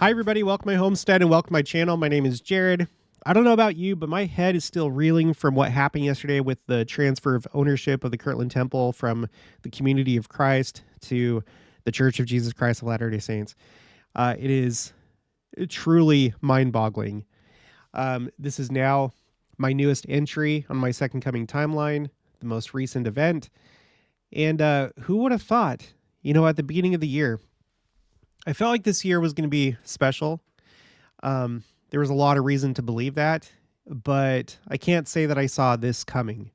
Hi, everybody. Welcome to my homestead and welcome to my channel. My name is Jared. I don't know about you, but my head is still reeling from what happened yesterday with the transfer of ownership of the Kirtland Temple from the Community of Christ to the Church of Jesus Christ of Latter-day Saints. It is truly mind-boggling. This is now my newest entry on my Second Coming timeline, the most recent event. And who would have thought, at the beginning of the year, I felt like this year was going to be special. There was a lot of reason to believe that, but I can't say that I saw this coming.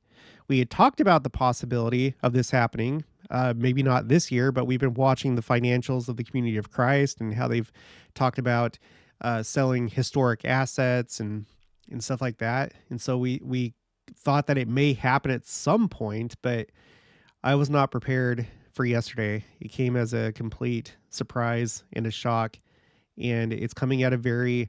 We had talked about the possibility of this happening, maybe not this year, but we've been watching the financials of the Community of Christ and how they've talked about selling historic assets and stuff like that. And so we thought that it may happen at some point, but I was not prepared for yesterday. It came as a complete surprise and a shock, and it's coming at a very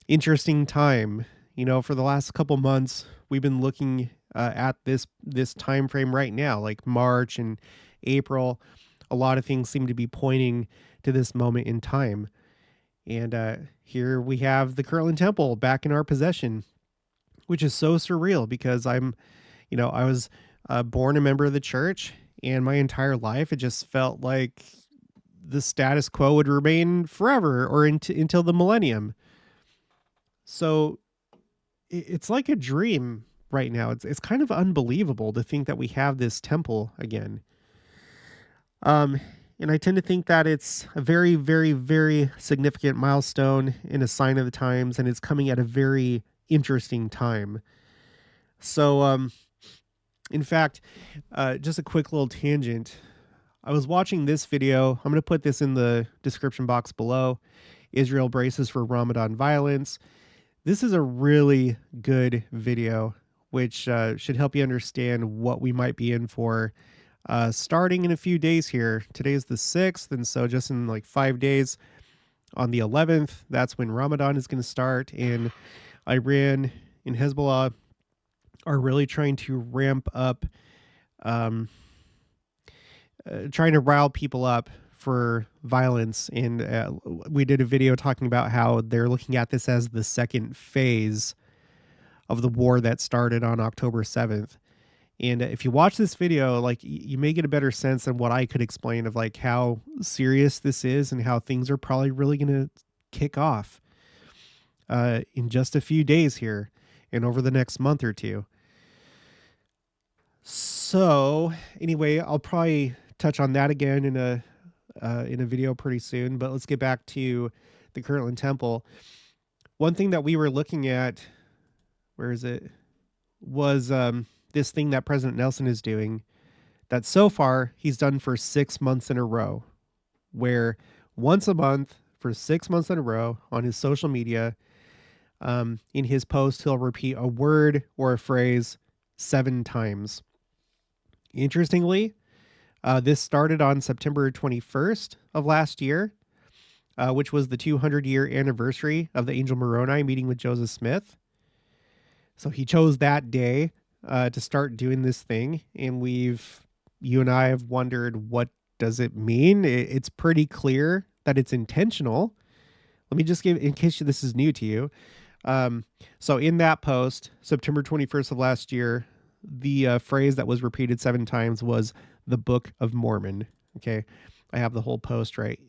interesting time. For the last couple months, we've been looking at this time frame right now, like March and April. A lot of things seem to be pointing to this moment in time. And here we have the Kirtland Temple back in our possession, which is so surreal because I was born a member of the church, and my entire life it just felt like the status quo would remain forever or until the millennium. So it's like a dream right now. It's kind of unbelievable to think that we have this temple again. And I tend to think that it's a very, very, very significant milestone and a sign of the times, and it's coming at a very interesting time. So, in fact, just a quick little tangent. I was watching this video. I'm going to put this in the description box below. Israel braces for Ramadan violence. This is a really good video, which should help you understand what we might be in for starting in a few days here. Today is the 6th, and so just in like 5 days, on the 11th, that's when Ramadan is going to start, and Iran and Hezbollah are really trying to ramp up, trying to rile people up for violence. And we did a video talking about how they're looking at this as the second phase of the war that started on October 7th. And if you watch this video, like, you may get a better sense than what I could explain of like how serious this is and how things are probably really going to kick off in just a few days here and over the next month or two. So anyway, I'll probably touch on that again in a video pretty soon, but let's get back to the Kirtland Temple. One thing that we were looking at, where is it, was this thing that President Nelson is doing that so far he's done for 6 months in a row, where once a month for 6 months in a row on his social media, in his post, he'll repeat a word or a phrase 7 times. Interestingly, this started on September 21st of last year, which was the 200-year anniversary of the angel Moroni meeting with Joseph Smith. So he chose that day to start doing this thing, and you and I have wondered, what does it mean? It's pretty clear that it's intentional. Let me just give, in case this is new to you. So in that post, September 21st of last year, the phrase that was repeated 7 times was the Book of Mormon. Okay. I have the whole post right.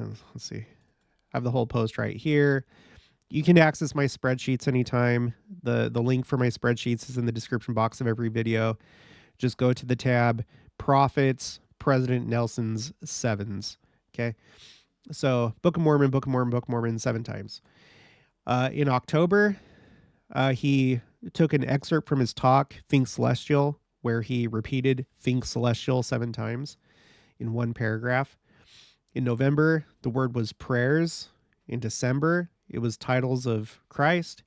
Let's see. I have the whole post right here. You can access my spreadsheets anytime. The link for my spreadsheets is in the description box of every video. Just go to the tab Prophets, President Nelson's Sevens. Okay. So Book of Mormon, Book of Mormon, Book of Mormon 7 times. In October, he took an excerpt from his talk, Think Celestial, where he repeated Think Celestial 7 times in one paragraph. In November, the word was prayers. In December, it was titles of Christ.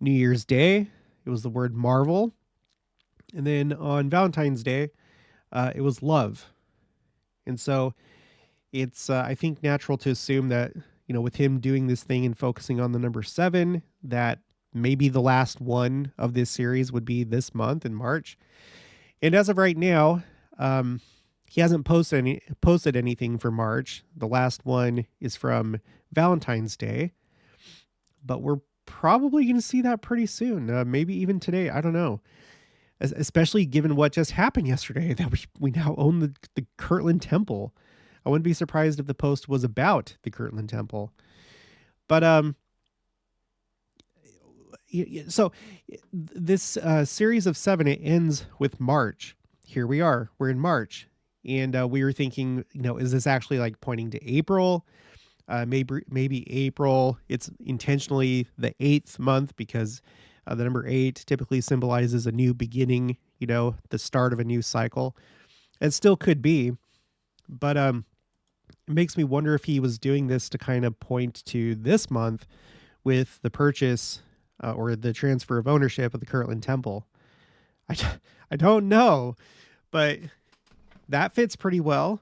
New Year's Day, it was the word marvel. And then on Valentine's Day, it was love. And so it's, I think, natural to assume that, with him doing this thing and focusing on the number 7, that maybe the last one of this series would be this month in March. And as of right now, He hasn't posted anything for March. The last one is from Valentine's Day, but we're probably going to see that pretty soon. Maybe even today. I don't know. Especially given what just happened yesterday, that we now own the Kirtland Temple. I wouldn't be surprised if the post was about the Kirtland Temple. But so this series of 7, it ends with March. Here we are. We're in March. And we were thinking, is this actually like pointing to April? Maybe April. It's intentionally the 8th month because the number 8 typically symbolizes a new beginning, the start of a new cycle. It still could be, but it makes me wonder if he was doing this to kind of point to this month with the purchase or the transfer of ownership of the Kirtland Temple. I don't know, but that fits pretty well.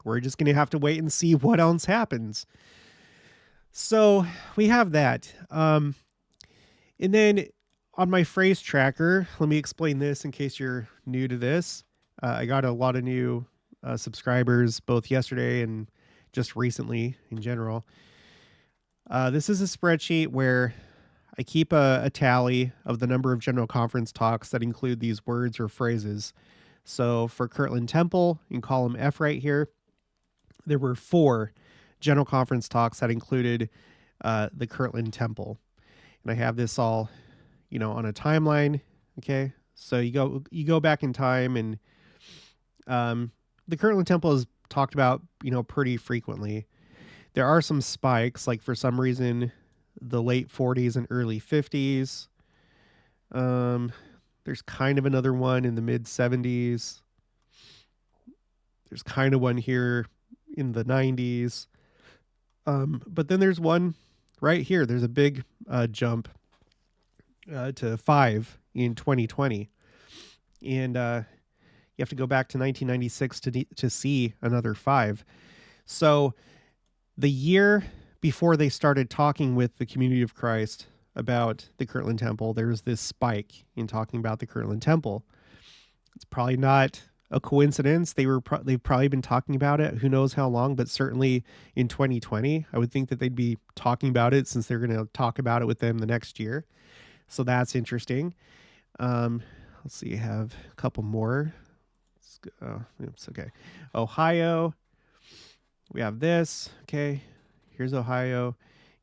We're just going to have to wait and see what else happens. So we have that. And then on my phrase tracker, let me explain this in case you're new to this. I got a lot of new subscribers both yesterday and just recently in general. This is a spreadsheet where I keep a tally of the number of general conference talks that include these words or phrases. So for Kirtland Temple, in column F right here, there were 4 general conference talks that included the Kirtland Temple. And I have this all, on a timeline. Okay. So you go back in time, and the Kirtland Temple is talked about, pretty frequently. There are some spikes, like for some reason, the late 40s and early 50s. There's kind of another one in the mid 70s. There's kind of one here in the 90s. But then there's one right here. There's a big jump to 5 in 2020. And you have to go back to 1996 to see another 5. So the year before they started talking with the Community of Christ about the Kirtland Temple, there's this spike in talking about the Kirtland Temple. It's probably not a coincidence. They've probably been talking about it who knows how long, but certainly in 2020, I would think that they'd be talking about it since they're going to talk about it with them the next year. So that's interesting. Let's see, I have a couple more. Let's go. Oops, okay. Ohio. We have this. Okay. Here's Ohio.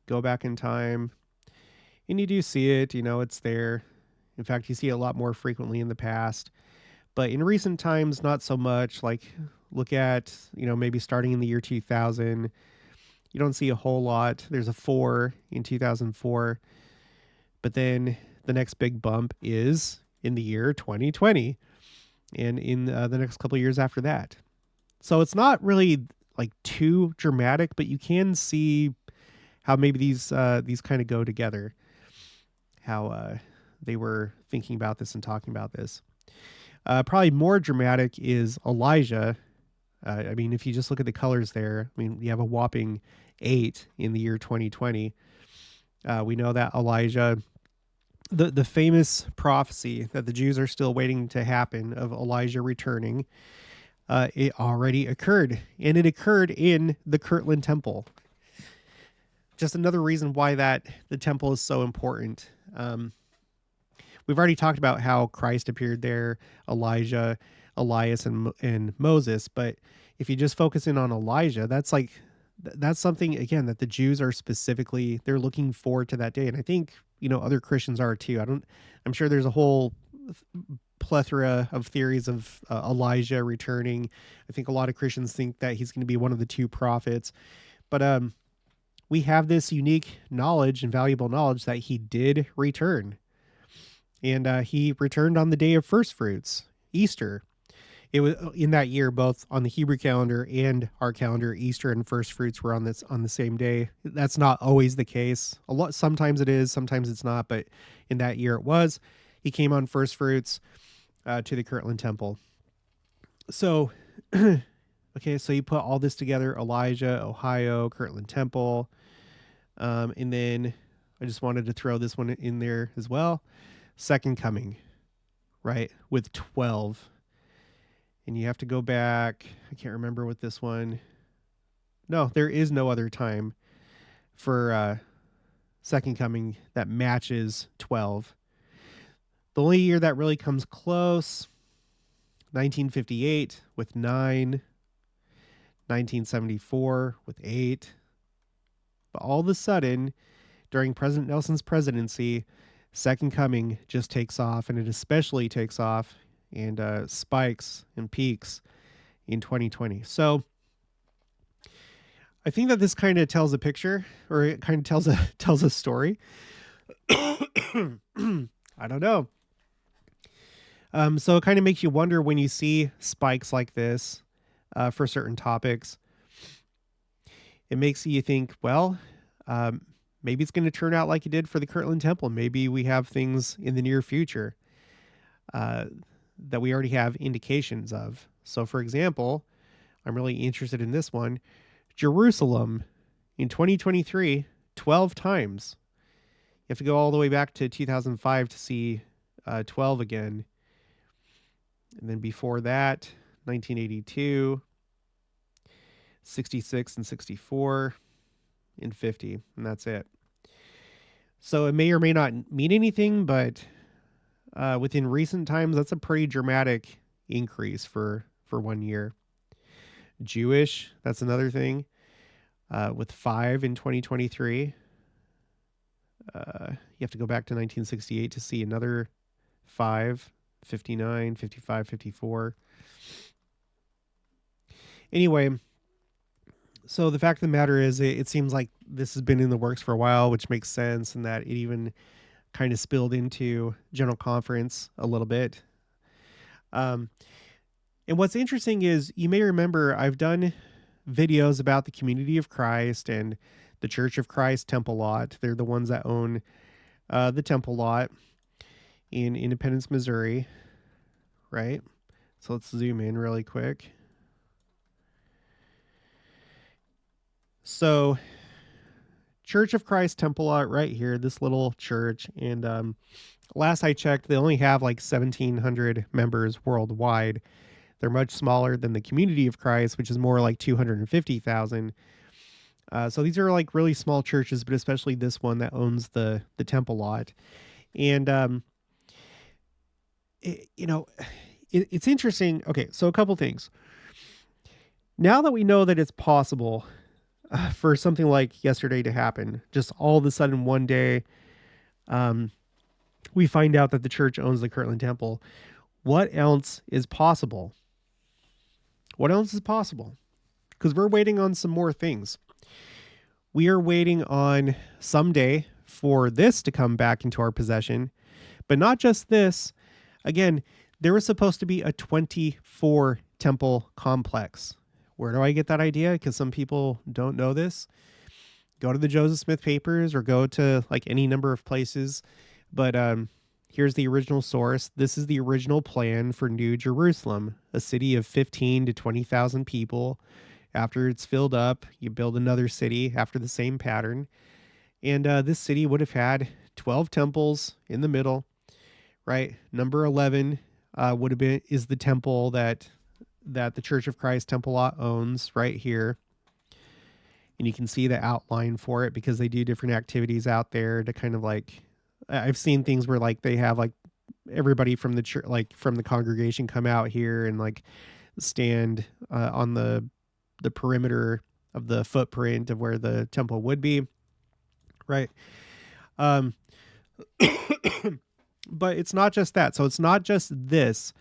Go back in time. And you do see it, it's there. In fact, you see it a lot more frequently in the past. But in recent times, not so much. Like, look at, maybe starting in the year 2000. You don't see a whole lot. There's a 4 in 2004. But then the next big bump is in the year 2020. And in the next couple of years after that. So it's not really like too dramatic, but you can see how maybe these kind of go together. How they were thinking about this and talking about this. Probably more dramatic is Elijah. I mean, if you just look at the colors there, you have a whopping 8 in the year 2020. We know that Elijah, the famous prophecy that the Jews are still waiting to happen of Elijah returning, it already occurred, and it occurred in the Kirtland Temple. Just another reason why the temple is so important. We've already talked about how Christ appeared there, Elijah, Elias, and Moses. But if you just focus in on Elijah, that's something, again, that the Jews are specifically, they're looking forward to that day. And I think, other Christians are too. I'm sure there's a whole plethora of theories of Elijah returning. I think a lot of Christians think that he's going to be one of the 2 prophets. But we have this unique knowledge and valuable knowledge that he did return. And he returned on the day of first fruits, Easter. It was in that year, both on the Hebrew calendar and our calendar, Easter and first fruits were on the same day. That's not always the case. Sometimes it is, sometimes it's not. But in that year it was. He came on first fruits to the Kirtland Temple. So, okay, so you put all this together, Elijah, Ohio, Kirtland Temple. And then I just wanted to throw this one in there as well. Second coming, right, with 12. And you have to go back. I can't remember what this one. No, there is no other time for Second Coming that matches 12. The only year that really comes close, 1958 with 9, 1974 with 8. But all of a sudden, during President Nelson's presidency, Second Coming just takes off, and it especially takes off and spikes and peaks in 2020. So I think that this kind of tells a picture, or it kind of tells a story. I don't know. So it kind of makes you wonder when you see spikes like this for certain topics. It makes you think, well, maybe it's going to turn out like it did for the Kirtland Temple. Maybe we have things in the near future that we already have indications of. So, for example, I'm really interested in this one. Jerusalem in 2023, 12 times. You have to go all the way back to 2005 to see 12 again. And then before that, 1982, 66 and 64, and 50. And that's it. So it may or may not mean anything, but within recent times, that's a pretty dramatic increase for 1 year. Jewish, that's another thing. With 5 in 2023. You have to go back to 1968 to see another 5, 59, 55, 54. Anyway, so the fact of the matter is it seems like this has been in the works for a while, which makes sense, and that it even kind of spilled into General Conference a little bit. And what's interesting is you may remember I've done videos about the Community of Christ and the Church of Christ Temple Lot. They're the ones that own the Temple Lot in Independence, Missouri, right? So let's zoom in really quick. So Church of Christ Temple Lot right here, this little church. And last I checked, they only have like 1,700 members worldwide. They're much smaller than the Community of Christ, which is more like 250,000. So these are like really small churches, but especially this one that owns the Temple Lot. And, it's interesting. Okay, so a couple things. Now that we know that it's possible for something like yesterday to happen, just all of a sudden one day, we find out that the church owns the Kirtland Temple. What else is possible? What else is possible? Because we're waiting on some more things. We are waiting on someday for this to come back into our possession, but not just this. Again, there was supposed to be a 24 temple complex. Where do I get that idea? Because some people don't know this. Go to the Joseph Smith papers or go to like any number of places. But here's the original source. This is the original plan for New Jerusalem, a city of 15 to 20,000 people. After it's filled up, you build another city after the same pattern. And this city would have had 12 temples in the middle, right? Number 11 is the temple that the Church of Christ Temple Lot owns right here. And you can see the outline for it because they do different activities out there to kind of like, I've seen things where like they have like everybody from the church, like from the congregation come out here and like stand on the perimeter of the footprint of where the temple would be. Right. But it's not just that. So it's not just this.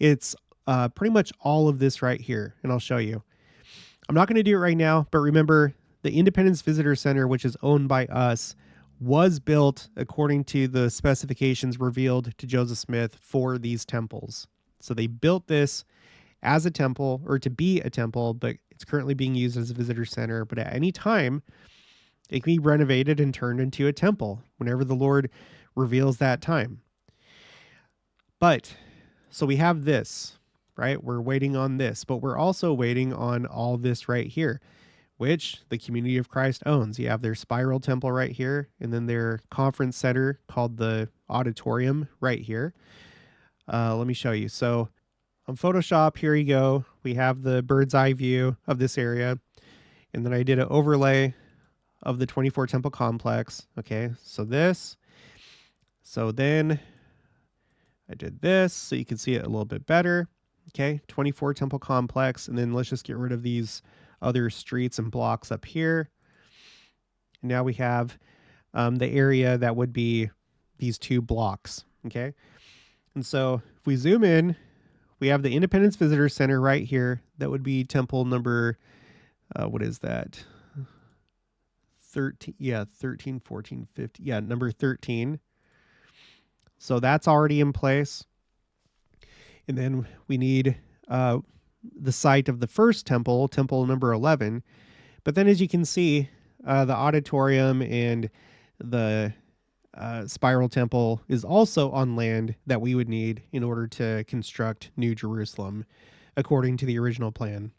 It's pretty much all of this right here. And I'll show you. I'm not going to do it right now, but remember the Independence Visitor Center, which is owned by us, was built according to the specifications revealed to Joseph Smith for these temples. So they built this as a temple or to be a temple, but it's currently being used as a visitor center. But at any time, it can be renovated and turned into a temple whenever the Lord reveals that time. But so we have this, right? We're waiting on this, but we're also waiting on all this right here, which the Community of Christ owns. You have their spiral temple right here, and then their conference center called the auditorium right here. Let me show you. So on Photoshop, here you go. We have the bird's eye view of this area. And then I did an overlay of the 24 temple complex. Okay, so this. So then I did this so you can see it a little bit better. Okay, 24 temple complex. And then let's just get rid of these other streets and blocks up here. And now we have the area that would be these two blocks. Okay, and so if we zoom in, we have the Independence Visitor Center right here. That would be temple number, what is that? 13, yeah, 13, 14, 15, yeah, number 13. So that's already in place. And then we need the site of the first temple, temple number 11. But then as you can see, the auditorium and the spiral temple is also on land that we would need in order to construct New Jerusalem, according to the original plan.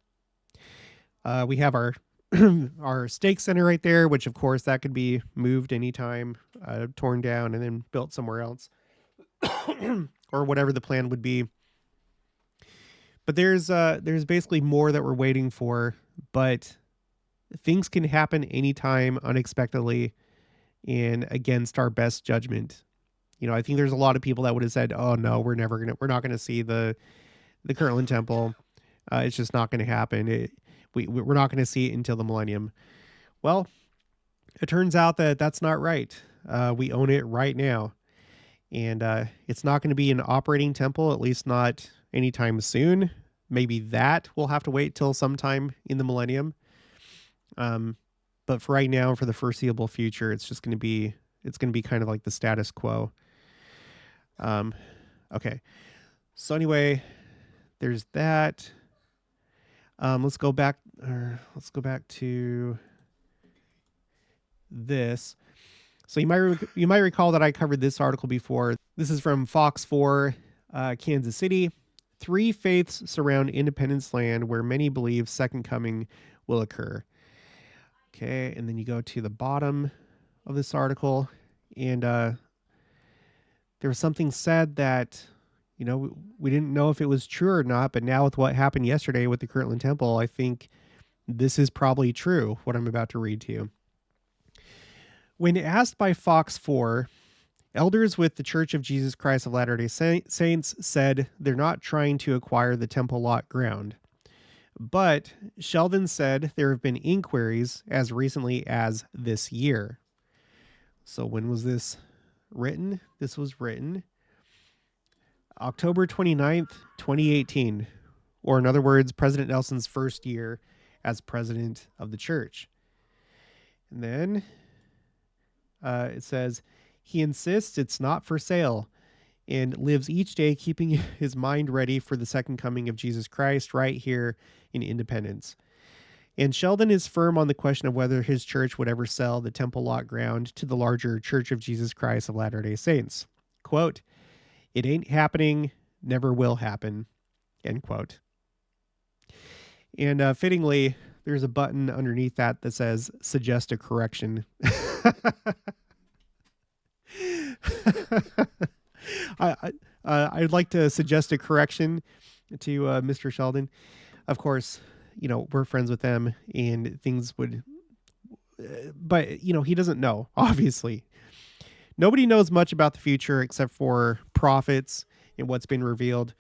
We have our our stake center right there, which of course that could be moved anytime, torn down and then built somewhere else, or whatever the plan would be. But there's basically more that we're waiting for, but things can happen anytime unexpectedly and against our best judgment. You know, I think there's a lot of people that would have said, "Oh no, we're not gonna see the Kirtland Temple. It's just not going to happen. We're not going to see it until the millennium." Well, it turns out that that's not right. We own it right now, and it's not going to be an operating temple, at least not anytime soon. Maybe that we'll have to wait till sometime in the millennium. But for right now, for the foreseeable future, it's going to be kind of like the status quo. Okay. So anyway, there's that. Let's go back to this. So you might recall that I covered this article before. This is from Fox 4, Kansas City. 3 faiths surround Independence Land where many believe second coming will occur. Okay, and then you go to the bottom of this article, and there was something said that, you know, we didn't know if it was true or not, but now with what happened yesterday with the Kirtland Temple, I think this is probably true, what I'm about to read to you. When asked by Fox 4, elders with the Church of Jesus Christ of Latter-day Saints said they're not trying to acquire the temple lot ground. But Sheldon said there have been inquiries as recently as this year. So when was this written? This was written October 29th, 2018, or in other words, President Nelson's first year as president of the church. And then it says, he insists it's not for sale and lives each day keeping his mind ready for the second coming of Jesus Christ right here in Independence. And Sheldon is firm on the question of whether his church would ever sell the temple lot ground to the larger Church of Jesus Christ of Latter-day Saints. Quote, "It ain't happening, never will happen," end quote. And fittingly, there's a button underneath that says suggest a correction. I'd like to suggest a correction to Mr. Sheldon. Of course, you know, we're friends with them and things would, but you know, he doesn't know, obviously. Nobody knows much about the future except for prophets and what's been revealed.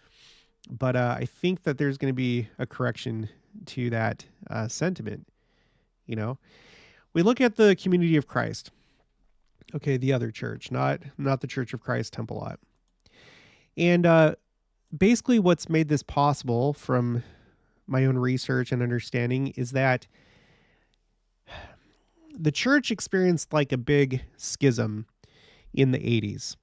But I think that there's going to be a correction to that sentiment. You know, we look at the community of Christ. Okay, the other church, not the Church of Christ Temple Lot. And basically what's made this possible from my own research and understanding is that the church experienced like a big schism in the 80s.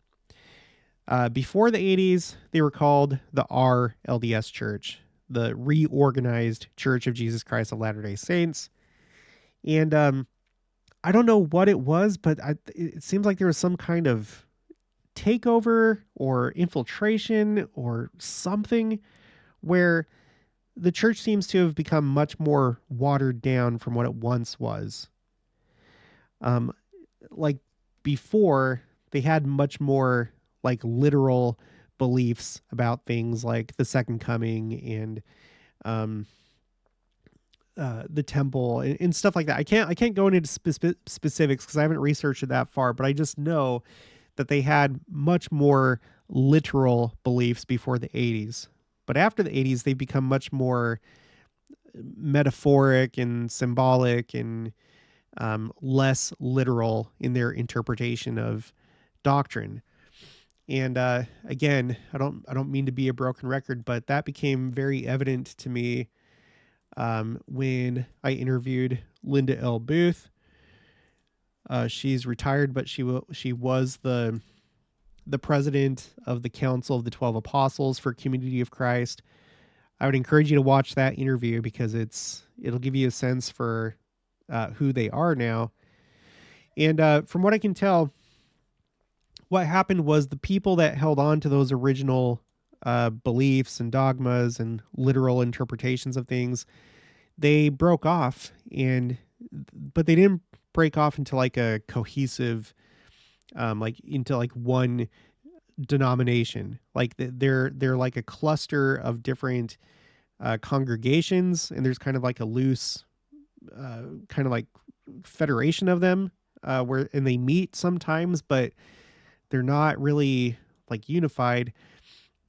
Before the 80s, they were called the RLDS Church, the Reorganized Church of Jesus Christ of Latter-day Saints. And I don't know what it was, but it seems like there was some kind of takeover or infiltration or something where the church seems to have become much more watered down from what it once was. Like before, they had much more like literal beliefs about things like the second coming and um, the temple and stuff like that. I can't go into specifics because I haven't researched it that far, but I just know that they had much more literal beliefs before the 80s. But after the 80s, they've become much more metaphoric and symbolic and less literal in their interpretation of doctrine. And again, I don't mean to be a broken record, but that became very evident to me when I interviewed Linda L. Booth. She's retired, but she was the president of the Council of the 12 Apostles for Community of Christ. I would encourage you to watch that interview because it'll give you a sense for who they are now. And from what I can tell, what happened was the people that held on to those original beliefs and dogmas and literal interpretations of things, they broke off, but they didn't break off into like a cohesive, like into like one denomination. Like they're like a cluster of different congregations, and there's kind of like a loose, kind of like federation of them, and they meet sometimes, but they're not really like unified.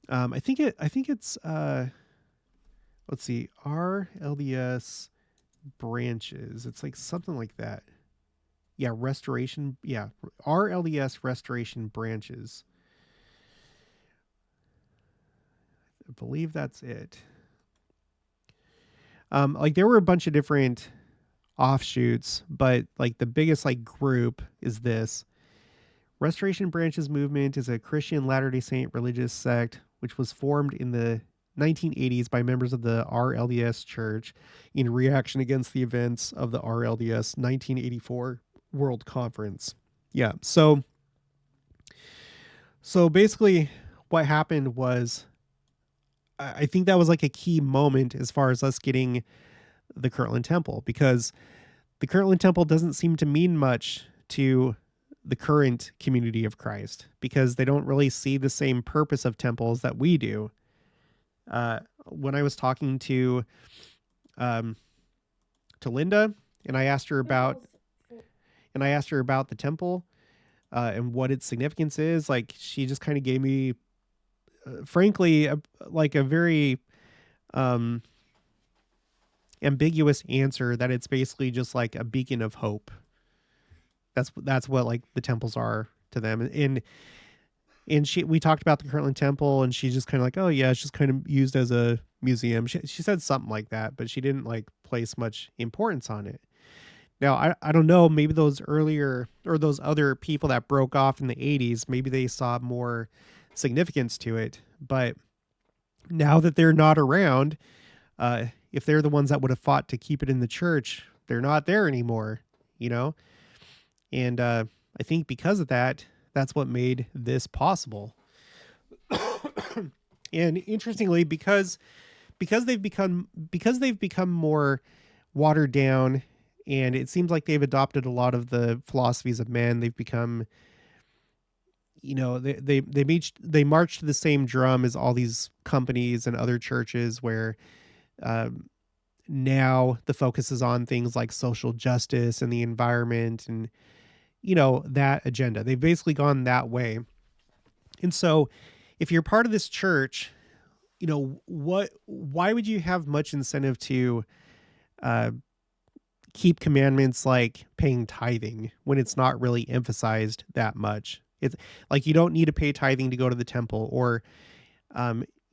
I think it's let's see, RLDS branches. It's like something like that. Yeah, restoration. Yeah, RLDS restoration branches. I believe that's it. Like there were a bunch of different offshoots, but like the biggest like group is this. Restoration Branches movement is a Christian Latter-day Saint religious sect which was formed in the 1980s by members of the RLDS Church in reaction against the events of the RLDS 1984 World Conference. Yeah, so basically what happened was, I think that was like a key moment as far as us getting the Kirtland Temple, because the Kirtland Temple doesn't seem to mean much to the current community of Christ because they don't really see the same purpose of temples that we do. When I was talking to Linda, and I asked her about the temple and what its significance is, like she just kind of gave me, frankly, like a very ambiguous answer that it's basically just like a beacon of hope. That's what like the temples are to them. And we talked about the Kirtland Temple, and she's just kind of like, oh yeah, it's just kind of used as a museum. She said something like that, but she didn't like place much importance on it. Now, I don't know, maybe those earlier or those other people that broke off in the 80s, maybe they saw more significance to it. But now that they're not around, if they're the ones that would have fought to keep it in the church, they're not there anymore, you know? And I think because of that, that's what made this possible. And interestingly, because they've become more watered down, and it seems like they've adopted a lot of the philosophies of men. They've become, you know, they march to the same drum as all these companies and other churches, where now the focus is on things like social justice and the environment and, you know, that agenda. They've basically gone that way. And so if you're part of this church, you know, why would you have much incentive to keep commandments like paying tithing when it's not really emphasized that much? It's like, you don't need to pay tithing to go to the temple, or,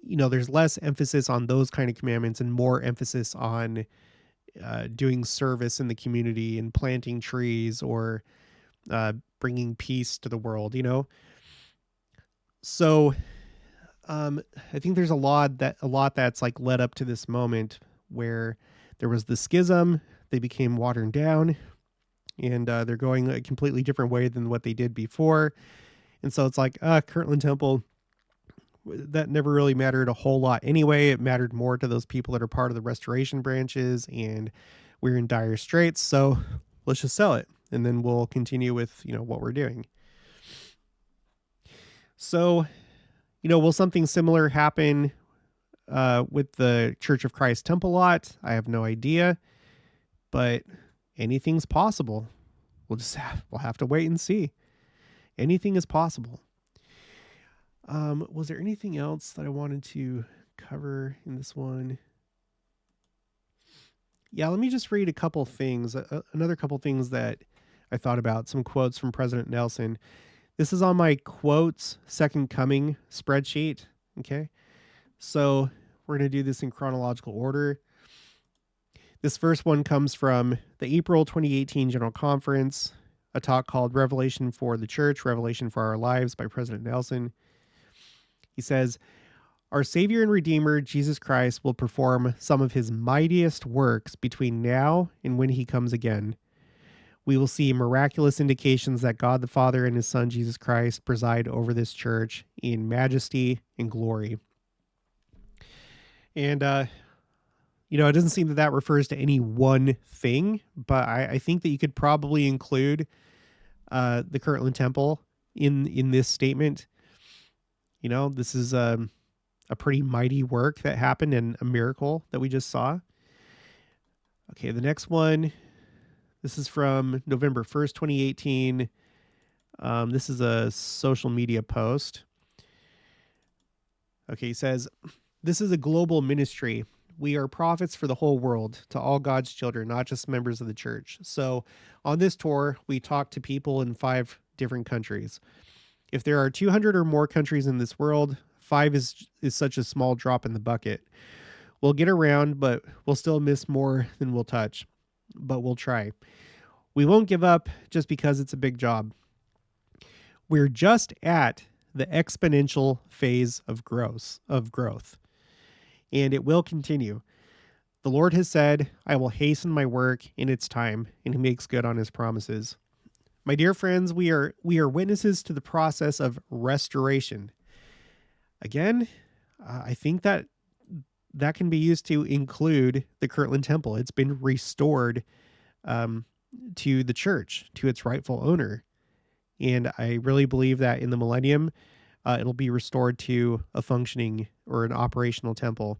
you know, there's less emphasis on those kind of commandments and more emphasis on doing service in the community and planting trees, or bringing peace to the world, you know? So I think there's a lot that's like led up to this moment where there was the schism. They became watered down, and they're going a completely different way than what they did before. And so it's like, Kirtland Temple, that never really mattered a whole lot anyway. It mattered more to those people that are part of the restoration branches, and we're in dire straits. So let's just sell it, and then we'll continue with, you know, what we're doing. So, Will something similar happen with the Church of Christ Temple lot? I have no idea, but anything's possible. We'll have to wait and see. Anything is possible. Was there anything else that I wanted to cover in this one? Yeah, let me just read a couple things. Another couple things that I thought about. Some quotes from President Nelson. This is on my quotes second coming spreadsheet. Okay. So we're going to do this in chronological order. This first one comes from the April 2018 General Conference, a talk called Revelation for the Church, Revelation for Our Lives by President Nelson. He says, our Savior and Redeemer, Jesus Christ, will perform some of his mightiest works between now and when he comes again. We will see miraculous indications that God the Father and his Son, Jesus Christ, preside over this church in majesty and glory. And, it doesn't seem that refers to any one thing, but I think that you could probably include the Kirtland Temple in this statement. This is a pretty mighty work that happened and a miracle that we just saw. Okay, the next one, this is from November 1st, 2018. This is a social media post. Okay, he says, this is a global ministry. We are prophets for the whole world, to all God's children, not just members of the church. So on this tour, we talk to people in 5 different countries. If there are 200 or more countries in this world, 5 is such a small drop in the bucket. We'll get around, but we'll still miss more than we'll touch. But we'll try. We won't give up just because it's a big job. We're just at the exponential phase of growth. And it will continue. The Lord has said, I will hasten my work in its time, and he makes good on his promises. My dear friends, we are witnesses to the process of restoration. Again, I think that can be used to include the Kirtland Temple. It's been restored to the church, to its rightful owner. And I really believe that in the millennium, it'll be restored to a functioning or an operational temple.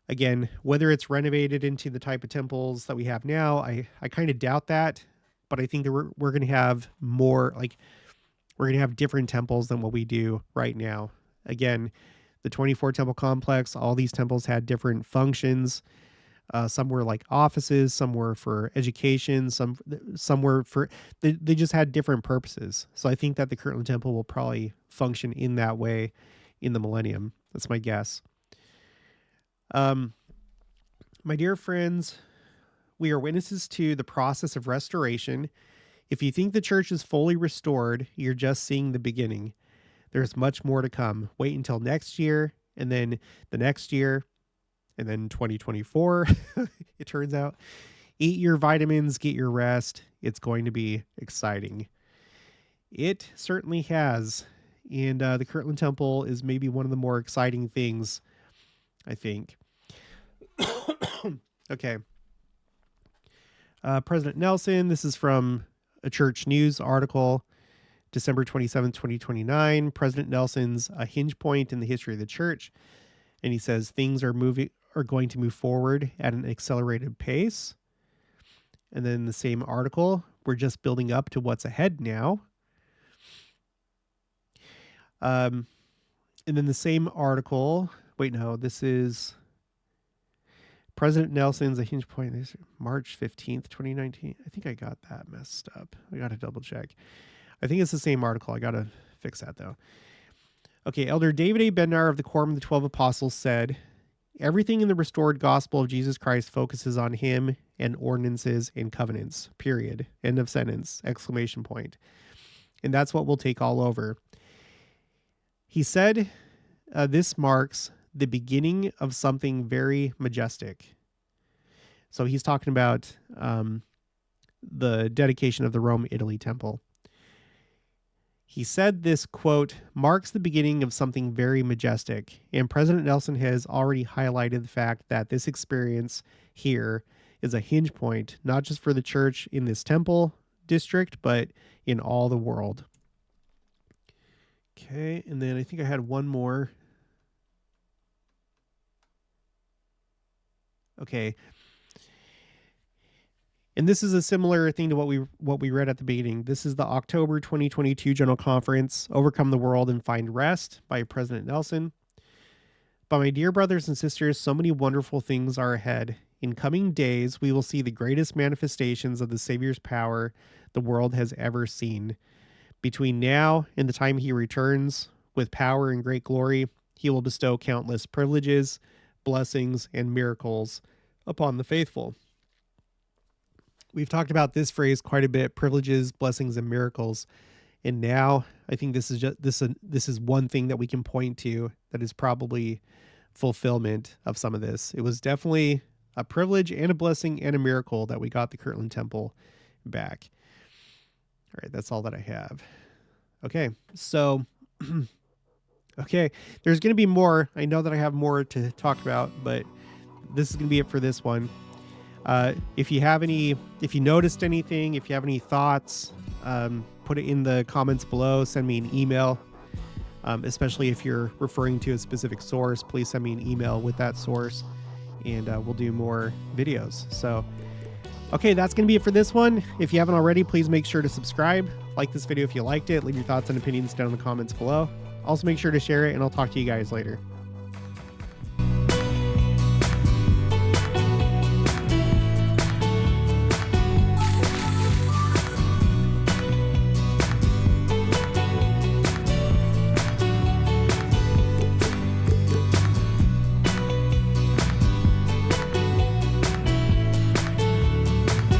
Again, whether it's renovated into the type of temples that we have now, I kind of doubt that. But I think that we're going to have more, we're going to have different temples than what we do right now. Again, the 24 temple complex, all these temples had different functions. Some were like offices, some were for education, some were for, they just had different purposes. So I think that the Kirtland Temple will probably function in that way in the millennium. That's my guess. My dear friends, we are witnesses to the process of restoration. If you think the church is fully restored, you're just seeing the beginning. There's much more to come. Wait until next year, and then the next year, and then 2024, it turns out. Eat your vitamins, get your rest. It's going to be exciting. It certainly has. And the Kirtland Temple is maybe one of the more exciting things, I think. Okay. President Nelson, this is from a Church News article, December 27, 2029. President Nelson's a hinge point in the history of the church. And he says things are going to move forward at an accelerated pace. And then the same article, we're just building up to what's ahead now. And then the same article, this is President Nelson's a hinge point. This March 15th, 2019. I think I got that messed up. I got to double check. I think it's the same article. I got to fix that though. Okay. Elder David A. Bednar of the Quorum of the 12 Apostles said, everything in the restored gospel of Jesus Christ focuses on him and ordinances and covenants, period. End of sentence, exclamation point. And that's what we'll take all over. He said, this marks the beginning of something very majestic. So he's talking about the dedication of the Rome, Italy temple. He said this, quote, marks the beginning of something very majestic. And President Nelson has already highlighted the fact that this experience here is a hinge point, not just for the church in this temple district, but in all the world. Okay, and then I think I had one more. Okay. And this is a similar thing to what we read at the beginning. This is the October 2022 General Conference, Overcome the World and Find Rest by President Nelson. But my dear brothers and sisters, so many wonderful things are ahead. In coming days, we will see the greatest manifestations of the Savior's power the world has ever seen. Between now and the time he returns with power and great glory, he will bestow countless privileges, blessings, and miracles upon the faithful. We've talked about this phrase quite a bit: privileges, blessings, and miracles. And now I think this is one thing that we can point to that is probably fulfillment of some of this. It was definitely a privilege and a blessing and a miracle that we got the Kirtland Temple back. All right, that's all that I have. Okay, so okay, there's going to be more. I know that I have more to talk about, but this is going to be it for this one. If you noticed anything, if you have any thoughts, put it in the comments below. Send me an email, especially if you're referring to a specific source. Please send me an email with that source, and we'll do more videos. So, okay, that's going to be it for this one. If you haven't already, please make sure to subscribe, like this video if you liked it, leave your thoughts and opinions down in the comments below. Also, make sure to share it, and I'll talk to you guys later.